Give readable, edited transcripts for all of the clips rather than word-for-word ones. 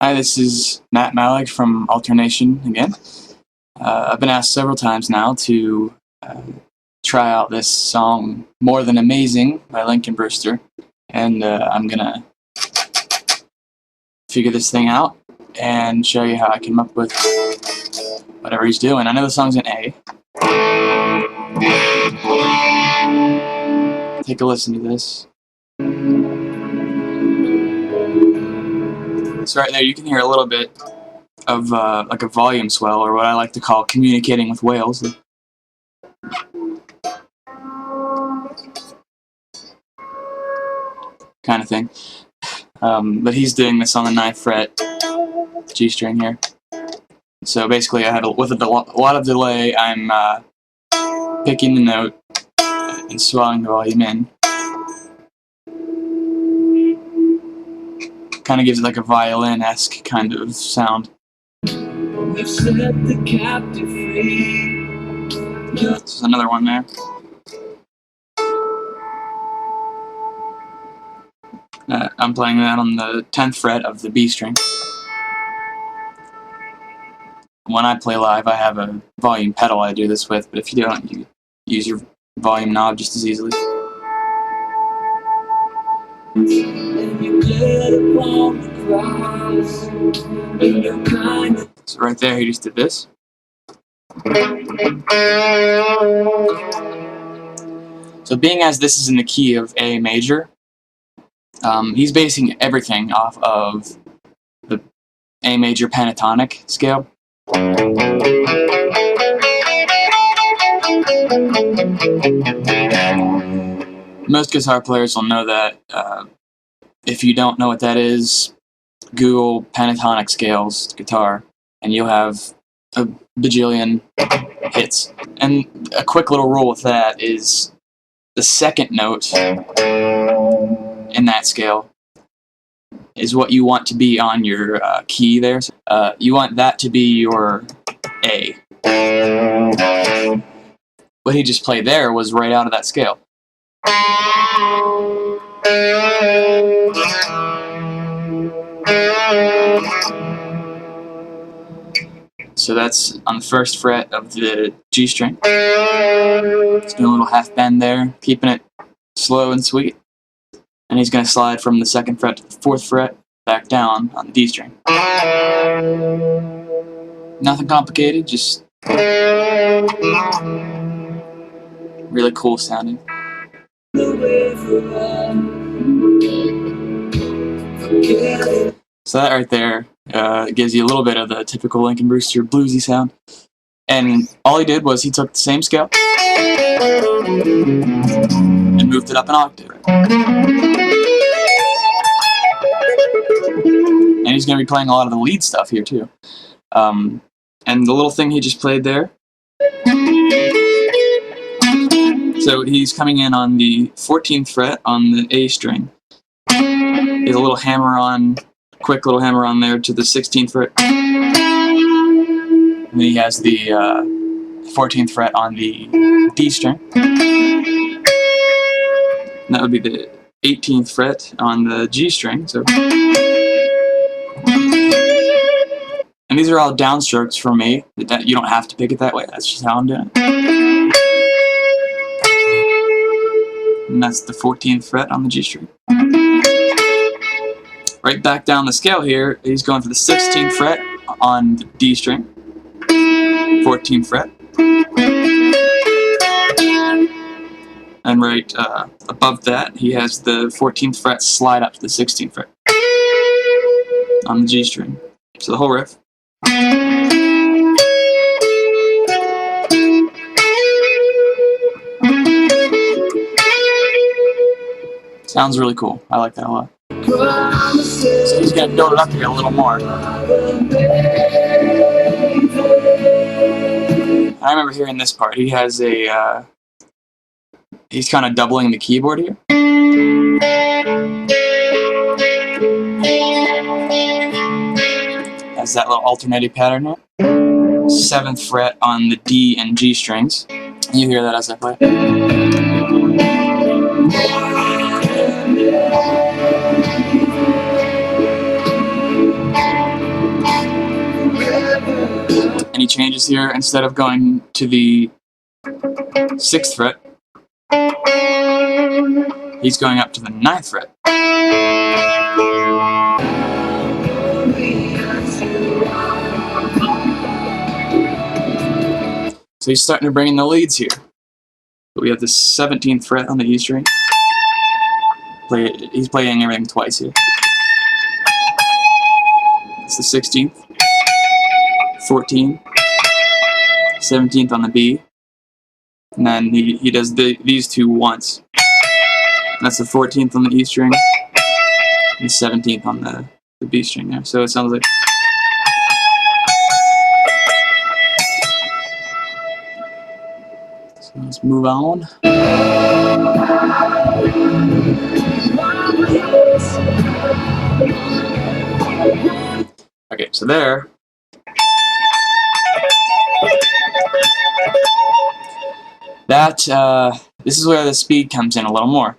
Hi, this is Malik from Alternation again. I've been asked several times now to try out this song, More Than Amazing by Lincoln Brewster, and I'm gonna figure this thing out and show you how I came up with whatever he's doing. I know the song's in A. Take a listen to this. So right there you can hear a little bit of like a volume swell, or what I like to call communicating with whales. Kind of thing. But he's doing this on the 9th fret G string here. So basically with a lot of delay, I'm picking the note and swelling the volume in. Kind of gives it like a violin-esque kind of sound. We've set the captive free. This is another one there. I'm playing that on the 10th fret of the B string. When I play live, I have a volume pedal I do this with, but if you don't, you use your volume knob just as easily. So right there, he just did this. So being as this is in the key of A major, he's basing everything off of the A major pentatonic scale. Most guitar players will know that. If you don't know what that is, Google pentatonic scales guitar, and you'll have a bajillion hits. And a quick little rule with that is the second note in that scale is what you want to be on your key there. You want that to be your A. What he just played there was right out of that scale. So that's on the 1st fret of the G string. Just doing a little half bend there, keeping it slow and sweet. And he's going to slide from the 2nd fret to the 4th fret, back down on the D string. Nothing complicated, just really cool sounding. So that right there gives you a little bit of the typical Lincoln Brewster bluesy sound. And all he did was he took the same scale and moved it up an octave. And he's going to be playing a lot of the lead stuff here too. And the little thing he just played there. So he's coming in on the 14th fret on the A string. He has a little hammer on, quick little hammer on there to the 16th fret. And then he has the 14th fret on the D string. And that would be the 18th fret on the G string. So, and these are all downstrokes for me. You don't have to pick it that way. That's just how I'm doing it. And that's the 14th fret on the G string. Right back down the scale here, he's going for the 16th fret on the D string, 14th fret, and right above that he has the 14th fret slide up to the 16th fret on the G string. So the whole riff. Sounds really cool. I like that a lot. So he's going to build it up here a little more. I remember hearing this part. He has a, he's kind of doubling the keyboard here. Has that little alternating pattern here. 7th fret on the D and G strings. You hear that as I play. any changes here. Instead of going to the 6th fret, he's going up to the 9th fret. So he's starting to bring in the leads here. But we have the 17th fret on the E string. He's playing everything twice here. It's the 16th, 14th, 17th on the B, and then he does these two once. That's the 14th on the E string, and the 17th on the B string there. So it sounds like. So let's move on. Okay, so there. This is where the speed comes in a little more.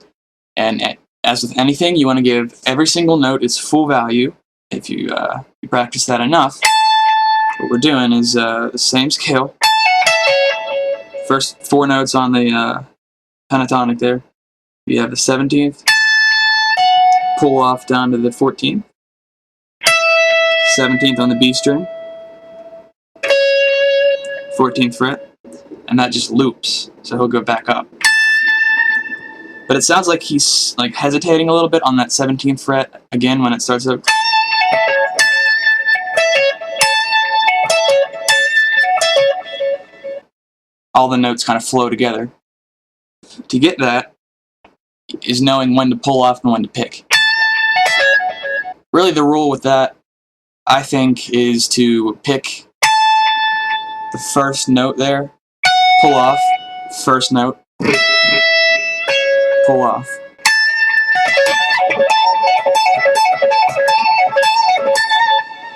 And as with anything, you want to give every single note its full value. If you practice that enough, what we're doing is the same scale. First 4 notes on the pentatonic there. You have the 17th, pull off down to the 14th, 17th on the B string, 14th fret, and that just loops, so he'll go back up. But it sounds like he's like hesitating a little bit on that 17th fret again when it starts up. All the notes kind of flow together. To get that is knowing when to pull off and when to pick. Really the rule with that, I think, is to pick the first note there, pull off, first note, pull off.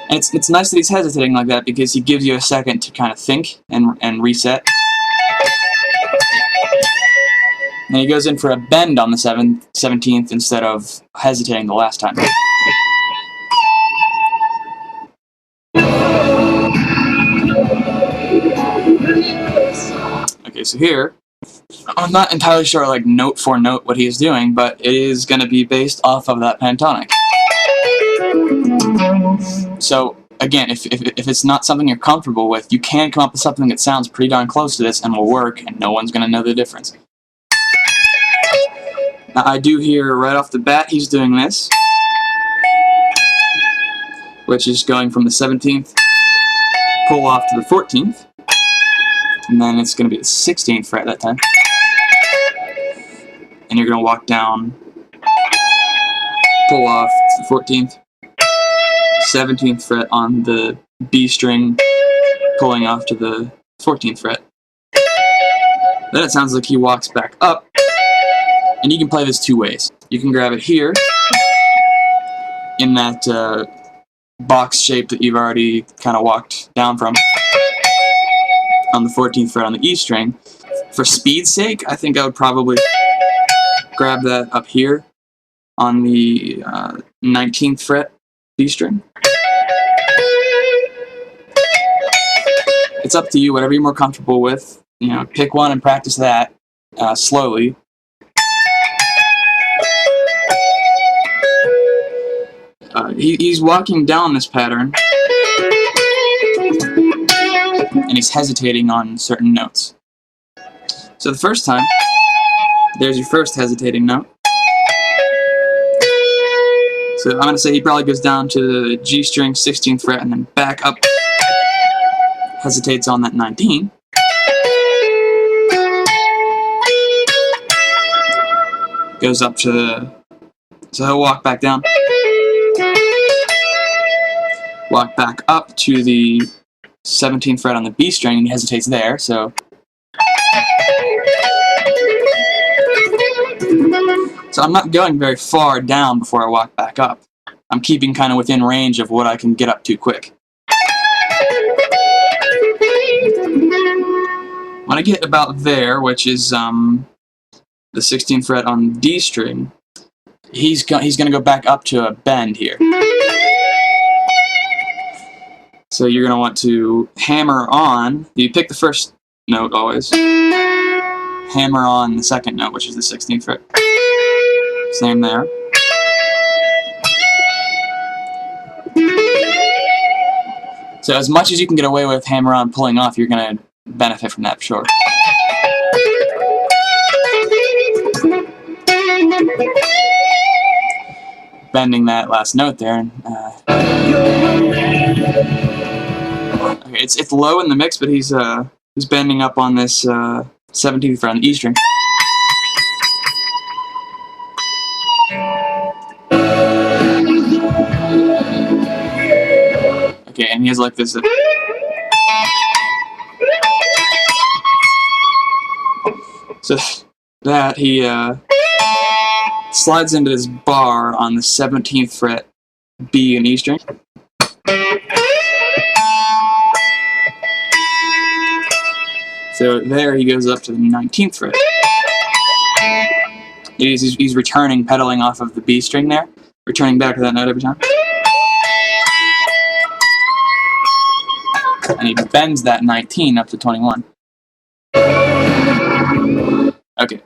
And it's nice that he's hesitating like that because he gives you a second to kind of think and reset. And he goes in for a bend on the 17th instead of hesitating the last time. Okay, so here, I'm not entirely sure like note for note what he's doing, but it is going to be based off of that pentatonic. So again, if it's not something you're comfortable with, you can come up with something that sounds pretty darn close to this and will work, and no one's going to know the difference. Now I do hear right off the bat he's doing this, which is going from the 17th, pull off to the 14th, and then it's going to be the 16th fret that time. And you're going to walk down, pull off to the 14th, 17th fret on the B string, pulling off to the 14th fret. Then it sounds like he walks back up, and you can play this 2 ways. You can grab it here, in that box shape that you've already kind of walked down from, on the 14th fret on the E string. For speed's sake, I think I would probably grab that up here on the 19th fret B string. It's up to you, whatever you're more comfortable with. You know, pick one and practice that slowly. He's walking down this pattern, and he's hesitating on certain notes. So the first time, there's your first hesitating note. So I'm going to say he probably goes down to the G string, 16th fret, and then back up, hesitates on that 19. Goes up to the, so he'll walk back down, walk back up to the 17th fret on the B string, and he hesitates there, so I'm not going very far down before I walk back up. I'm keeping kind of within range of what I can get up to quick. When I get about there, which is the 16th fret on D string, he's going to go back up to a bend here. So you're going to want to hammer on. You pick the first note always. Hammer on the second note, which is the 16th fret. Same there. So as much as you can get away with hammer on pulling off, you're going to benefit from that for sure. Bending that last note there. Okay, it's low in the mix, but he's bending up on this 17th fret on the E string. Okay, and he has like this. So that he slides into this bar on the 17th fret B and E string. So there he goes up to the 19th fret. He's returning, pedaling off of the B string there, returning back to that note every time. And he bends that 19 up to 21. Okay.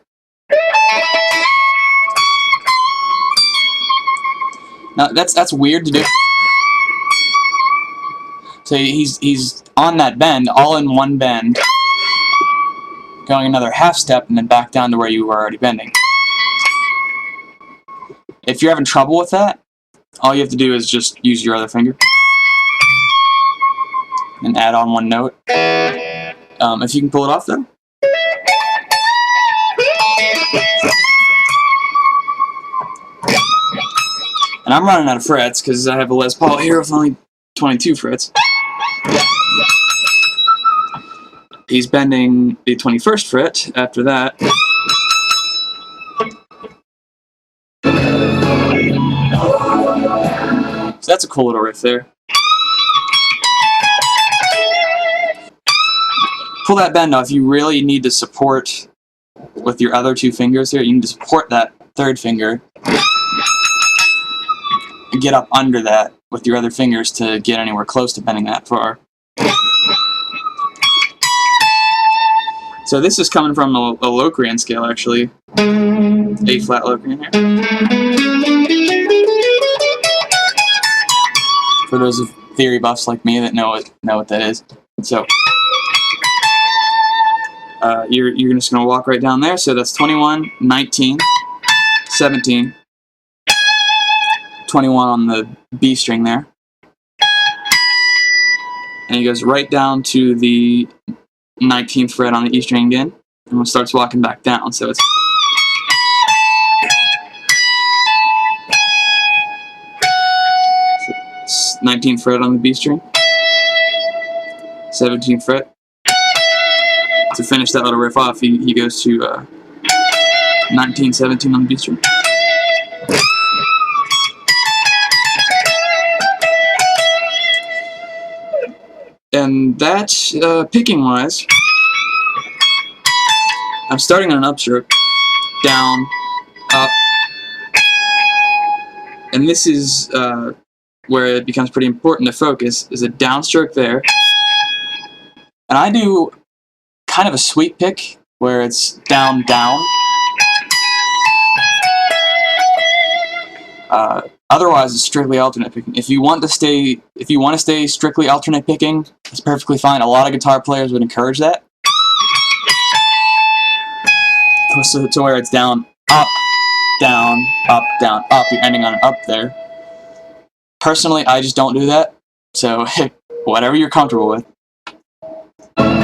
Now that's weird to do. So he's on that bend, all in one bend, going another half step, and then back down to where you were already bending. If you're having trouble with that, all you have to do is just use your other finger and add on one note. If you can pull it off, though. And I'm running out of frets because I have a Les Paul here with only 22 frets. He's bending the 21st fret after that. So that's a cool little riff there. Pull that bend off. You really need to support with your other two fingers here. You need to support that third finger and get up under that with your other fingers to get anywhere close to bending that far. So this is coming from a Locrian scale, actually. A flat Locrian here. For those of theory buffs like me that know what that is. So you're just going to walk right down there. So that's 21, 19, 17, 21 on the B string there. And he goes right down to the 19th fret on the E string again, and starts walking back down. So it's So 19th fret on the B string, 17th fret. To finish that little riff off, he goes to 19, 17 on the B string. And that, picking-wise, I'm starting on an upstroke, down, up, and this is where it becomes pretty important to focus, is a downstroke there. And I do kind of a sweep pick, where it's down, down. Otherwise, it's strictly alternate picking. If you want to stay strictly alternate picking, it's perfectly fine. A lot of guitar players would encourage that. So to where it's down, up, down, up, down, up. You're ending on an up there. Personally, I just don't do that. So whatever you're comfortable with. And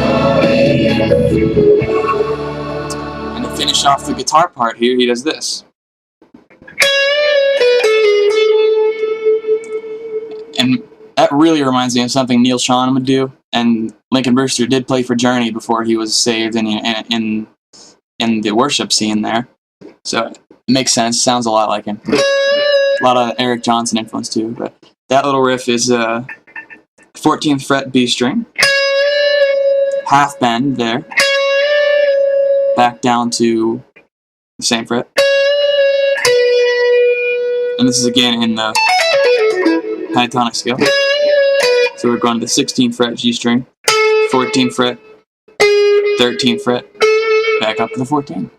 to finish off the guitar part here, he does this. And that really reminds me of something Neil Schon would do. And Lincoln Brewster did play for Journey before he was saved in the worship scene there. So it makes sense. Sounds a lot like him. A lot of Eric Johnson influence too. But that little riff is 14th fret B string, half bend there, back down to the same fret. And this is again in the Pentatonic scale. So we're going to the 16th fret G string, 14th fret, 13th fret, back up to the 14.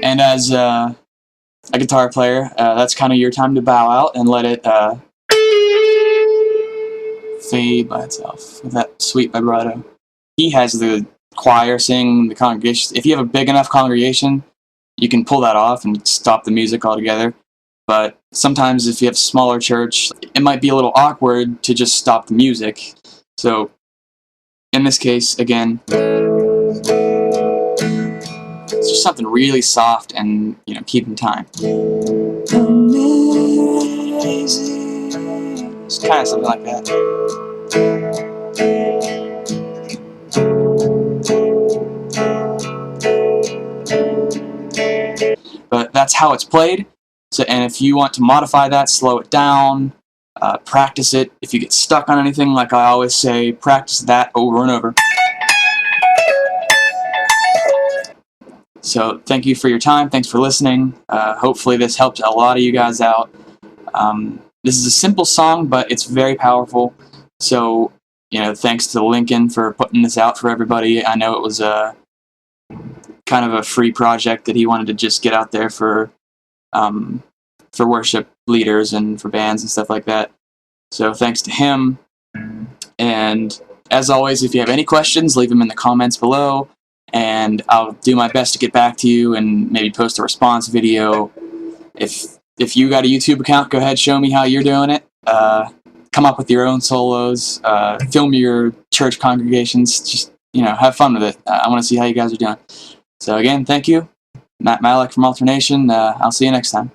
And as a guitar player, that's kind of your time to bow out and let it fade by itself with that sweet vibrato. He has the choir sing, the congregation. If you have a big enough congregation, you can pull that off and stop the music altogether. But sometimes if you have a smaller church, it might be a little awkward to just stop the music. So in this case, again, it's just something really soft and, keeping time. Amazing. It's kind of something like that. But that's how it's played. So, and if you want to modify that, slow it down, practice it. If you get stuck on anything, like I always say, practice that over and over. So thank you for your time. Thanks for listening. Hopefully this helped a lot of you guys out. This is a simple song, but it's very powerful. So, thanks to Lincoln for putting this out for everybody. I know it was kind of a free project that he wanted to just get out there for worship leaders and for bands and stuff like that. So thanks to him. And as always, if you have any questions, leave them in the comments below, and I'll do my best to get back to you and maybe post a response video. If you got a YouTube account, go ahead, show me how you're doing it. Come up with your own solos. Film your church congregations. Just, have fun with it. I want to see how you guys are doing. So again, thank you. Malik from Alternation. I'll see you next time.